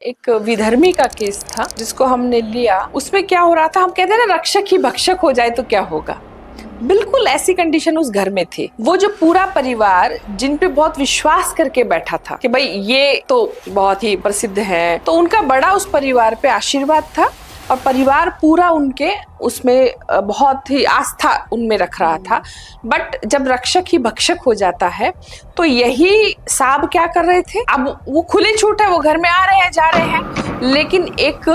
एक विधर्मी का केस था जिसको हमने लिया। उसमें क्या हो रहा था, हम कहते हैं ना रक्षक ही भक्षक हो जाए तो क्या होगा। बिल्कुल ऐसी कंडीशन उस घर में थी। वो जो पूरा परिवार जिन पे बहुत विश्वास करके बैठा था कि भाई ये तो बहुत ही प्रसिद्ध है, तो उनका बड़ा उस परिवार पे आशीर्वाद था और परिवार पूरा उनके उसमें बहुत ही आस्था उनमें रख रहा था। बट जब रक्षक ही भक्षक हो जाता है तो यही साहब क्या कर रहे थे, अब वो खुले छूट है, वो घर में आ रहे हैं जा रहे हैं, लेकिन एक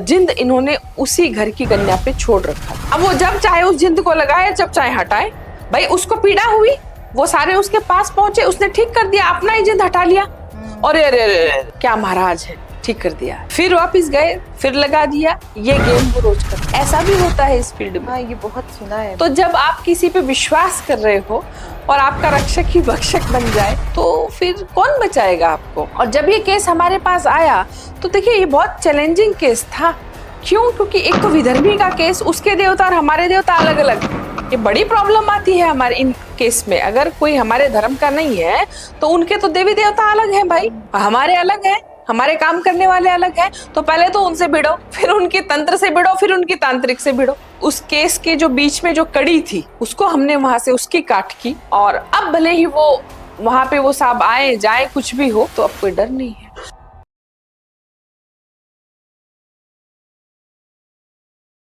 जिंद इन्होंने उसी घर की कन्या पे छोड़ रखा। अब वो जब चाहे उस जिंद को लगाए, जब चाहे हटाए। भाई उसको पीड़ा हुई, वो सारे उसके पास पहुंचे, उसने ठीक कर दिया, अपना ही जिंद हटा लिया। और अरे क्या महाराज है, ठीक कर दिया। फिर वापिस गए, फिर लगा दिया। ये गेम वो रोज करते, ऐसा भी होता है इस फील्ड में। हाँ, ये बहुत सुना है। तो जब आप किसी पे विश्वास कर रहे हो और आपका रक्षक ही भक्षक बन जाए तो फिर कौन बचाएगा आपको। और जब ये केस हमारे पास आया तो देखिए ये बहुत चैलेंजिंग केस था। क्यों? क्योंकि एक तो विधर्मी का केस, उसके देवता और हमारे देवता अलग अलग। ये बड़ी प्रॉब्लम आती है हमारे इन केस में। अगर कोई हमारे धर्म का नहीं है तो उनके तो देवी देवता अलग हैं भाई, हमारे अलग हैं, हमारे काम करने वाले अलग हैं। तो पहले तो उनसे भिड़ो, फिर उनके तंत्र से भिड़ो, फिर उनकी तांत्रिक से भिड़ो। उस केस के जो बीच में जो कड़ी थी उसको हमने वहां से उसकी काट की। और अब भले ही वो वहां पे वो साहब आए जाए कुछ भी हो, तो अब कोई डर नहीं है।